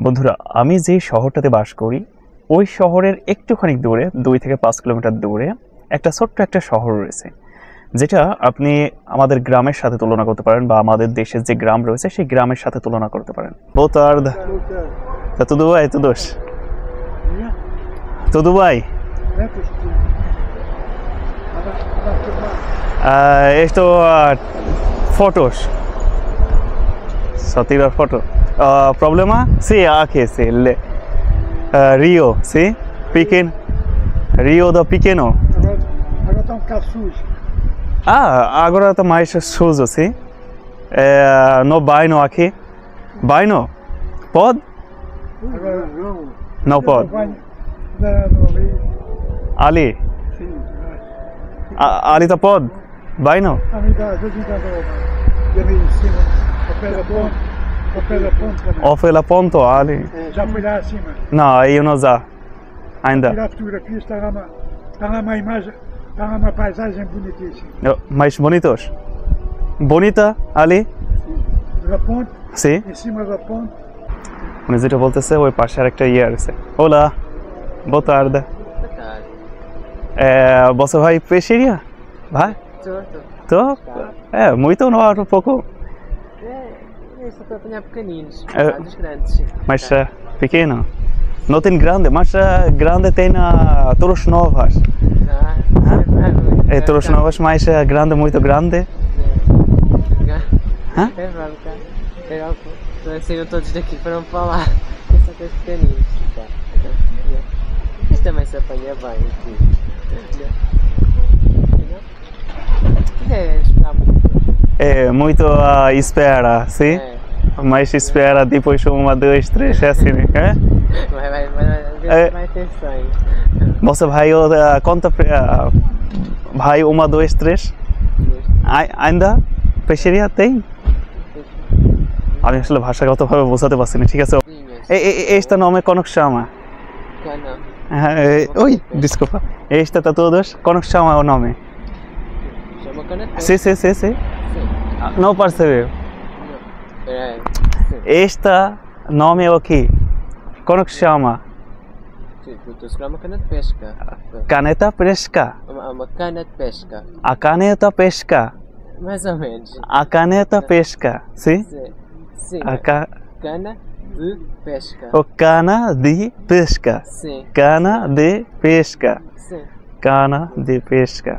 বন্ধুরা, আমি যে শহরটাতে বাস করি ওই শহরের একটুখানি দূরে 2 থেকে 5 কিলোমিটার দূরে একটা ছোট্ট একটা শহর রয়েছে, যেটা আপনি আমাদের গ্রামের সাথে তুলনা করতে পারেন বা আমাদের দেশের যে গ্রাম রয়েছে সেই গ্রামের সাথে তুলনা করতে পারেন। Boa tarde. Tá tudo bem, tudo? Tudo bem? Esto fotos. Só tirar foto. Problema? Sim, aqui, sim. Rio, sim? Pequeno. Rio do Pequeno. Agora está um bocado sujo. Agora está mais sujo, sim? No banho aqui. Banho? Pode? Agora não. Não pode. Ali? Sim. Ali tá pode? Banho? A mim dá, às vezes me dá e ali em cima, ao pé da ponte também. Ou foi lá ponto, ali? Já fui lá acima. Não, aí eu não já. Ainda. Tirar fotografias, está lá uma imagem, está lá uma paisagem bonitíssima. Mais bonitos? Bonita ali? Da ponte, Sim? em cima da ponte. উনি যেটা বলতেছে ওই পাশে আরেকটা আছে। Olá. Boa tarde. Boa tarde. Você vai peixeria? Vai? Tô. Tô? Muito não, um pouco. Eu só estou a apanhar pequeninos, dos grandes. Mas pequeno. Não tem grande, mas grande tem Torres Novas. Torres Novas, mas grande, muito grande. Hã? É verdade. Saíram todos daqui para para lá. Eu só tenho pequeninos. Isto também se apanha bem aqui. É esperar muito. Muito espera, sim? Mas espera depois 1, 2, 3, assim, né? Vai ter 100. Você vai, conta, vai 1, 2, 3? Ainda? Peixeria tem? আমি আসলে ভাষাগতভাবে বোঝাতে পারছি না, ঠিক আছে? Este nome como que chama? Cana. Oi, desculpa. Este tá todos? Como que chama o nome? Chama cana? Sim. Não percebeu? Este nome é o quê? Como que chama? Estou a segurar uma cana de pesca. Caneta pesca. Uma cana de pesca. A caneta pesca. Mais ou menos. A caneta pesca, sim? Sim. A Cana de pesca. O cana de pesca. Sim. Cana de pesca. Sim. Cana de pesca.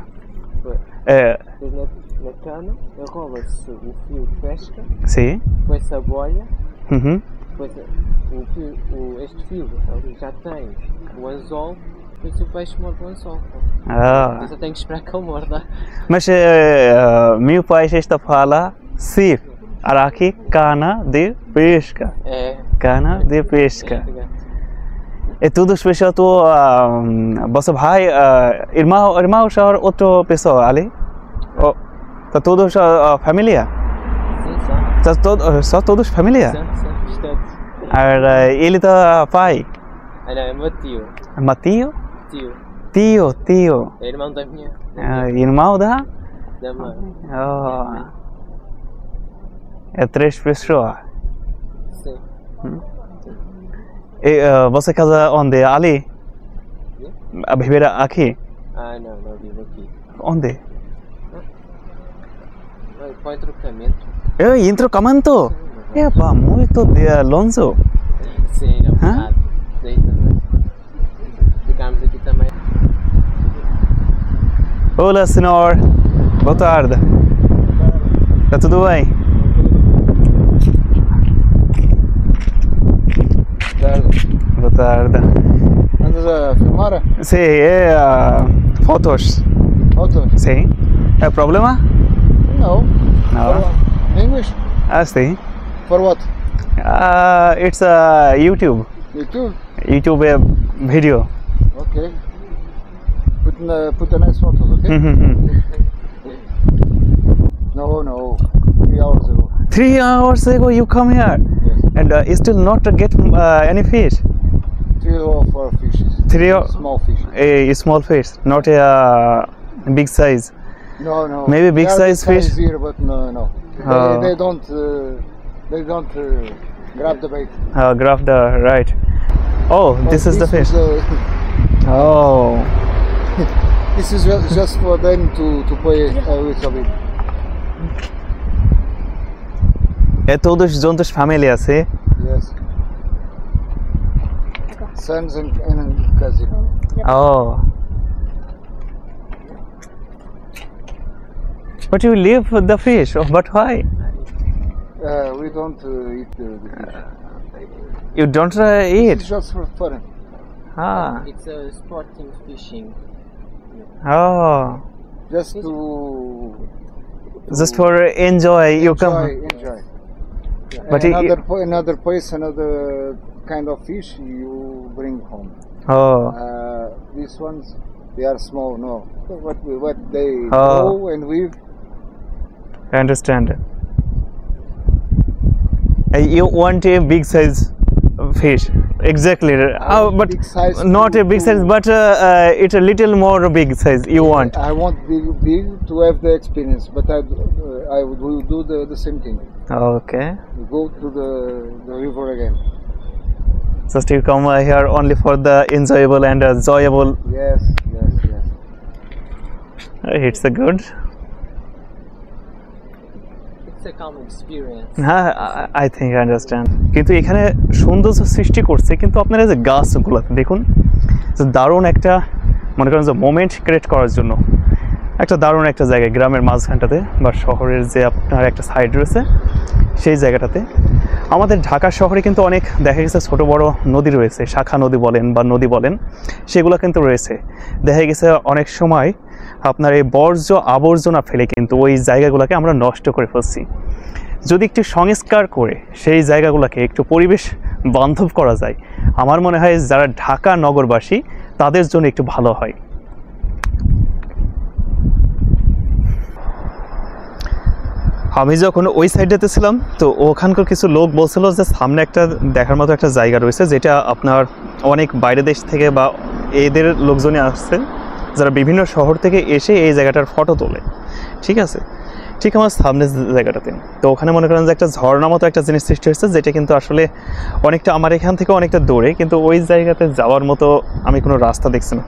Na cana, enrola-se o fio de pesca, Sim? põe-se a boia, Uhum. depois este fio ali já tem o anzol, depois o peixe morde o anzol. Eu só tenho que esperar que ele morda. Mas meu pai está fala sim. Aqui cana de pesca. Cana de pesca. É tudo especial tu você vai irmão ou outra pessoa ali? Tá todos família? Sim, só todos família? Sim, bastante. Ele tá pai? Não, é meu tio. Matio? Tio. Tio. É irmão da minha. Irmão da? Da mãe. É 3 pessoas. Sim. E você casa onde? Ali? A viver aqui? Não vivo aqui. Onde? Para o entrocamento. Entrocamento? Pá, muito longe. Sim, não é verdade. Daí também. Ficámos aqui também. Olá, senhor. Boa tarde. Tá tudo bem? Boa tarde. Andas a filmar? Sim, fotos. Fotos? Sim. É problema? No. No. English? Sim. For what? It's YouTube. YouTube video. Okay. Put the nice photos, okay? No. 3 hours ago. 3 hours ago you come here? Yes. And still not get any fish? 3 or 4 fishes. Small fish. A small fish, not a big size. No. Maybe big They are size fish? Here, but no. They don't Grab the bait. Grab the right. Oh, this is the fish. Oh. This is just for them to play with a bit. Todos juntos família, assim? Yes. Sons and cousin. Oh. But you leave the fish, but why? We don't eat the fish. You don't eat? It's just for fun. Ah. It's a sporting fishing. Oh. Just for enjoy, you come. Enjoy. But another place, another kind of fish you bring home. Oh. These ones, they are small. No, what they Oh. grow and live. I understand. You want a big size fish, exactly. But big size not a big size, but it's a little more big size. You want? I want big to have the experience, but I will do the same thing. Okay. We go to the river again. Just you come here only for the enjoyable and enjoyable. Yes. It's a good. It's a common experience. I think I understand. কিন্তু এখানে সৌন্দর্য সৃষ্টি করছে, কিন্তু আপনারা যে গাছগুলো দেখুন, দারুণ একটা মনে করেন যে মোমেন্ট ক্রিয়েট করার জন্য একটা দারুণ একটা জায়গায় গ্রামের মাঝখানটাতে বা শহরের যে আপনার একটা সাইড রয়েছে সেই জায়গাটাতে। আমাদের ঢাকা শহরে কিন্তু অনেক দেখা গেছে ছোট বড় নদী রয়েছে, শাখা নদী বলেন বা নদী বলেন, সেগুলো কিন্তু রয়েছে। দেখা গেছে অনেক সময় আপনার এই বর্জ্য আবর্জনা ফেলে কিন্তু ওই জায়গাগুলোকে আমরা নষ্ট করে ফেলছি। যদি একটু সংস্কার করে সেই জায়গাগুলোকে একটু পরিবেশ বান্ধব করা যায়, আমার মনে হয় যারা ঢাকা নগরবাসী তাদের জন্য একটু ভালো হয়। আমি যখন ওই সাইডটাতে ছিলাম তো ওখানকার কিছু লোক বলছিল যে সামনে একটা দেখার মতো একটা জায়গা রয়েছে, যেটা আপনার অনেক বাইরের দেশ থেকে বা এদের লোকজনই আসছে যারা বিভিন্ন শহর থেকে এসে এই জায়গাটার ফটো তোলে। ঠিক আছে, ঠিক আমার সামনের জায়গাটাতে। তো ওখানে মনে করেন যে একটা ঝর্ণা মতো একটা জিনিস সৃষ্টি হয়েছে, যেটা কিন্তু আসলে অনেকটা আমার এখান থেকে অনেকটা দূরে, কিন্তু ওই জায়গাতে যাওয়ার মতো আমি কোনো রাস্তা দেখছি না।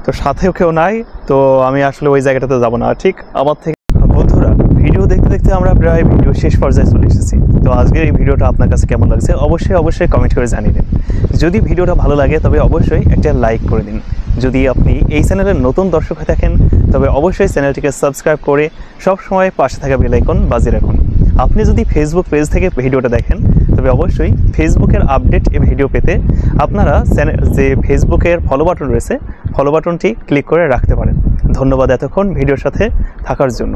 তো সাথেও কেউ নাই, তো আমি আসলে ওই জায়গাটাতে যাব না। ঠিক আমার থেকে বন্ধুরা, ভিডিও দেখতে দেখতে আমরা প্রায় ভিডিও শেষ পর্যায়ে চলে এসেছি। তো আজকের এই ভিডিওটা আপনার কাছে কেমন লাগছে অবশ্যই কমেন্ট করে জানিয়ে দিন। যদি ভিডিওটা ভালো লাগে তবে অবশ্যই একটা লাইক করে দিন। যদি আপনি এই চ্যানেলের নতুন দর্শক হয়ে থাকেন তবে অবশ্যই চ্যানেলটিকে সাবস্ক্রাইব করে সব সময় পাশে থাকা বেল আইকন বাজিয়ে রাখুন। আপনি যদি ফেসবুক পেজ থেকে ভিডিওটা দেখেন তবে অবশ্যই ফেসবুকের আপডেট এই ভিডিও পেতে আপনারা যে ফেসবুকের ফলো বাটন রয়েছে, ফলো বাটনটি ক্লিক করে রাখতে পারেন। ধন্যবাদ এতক্ষণ ভিডিওর সাথে থাকার জন্য।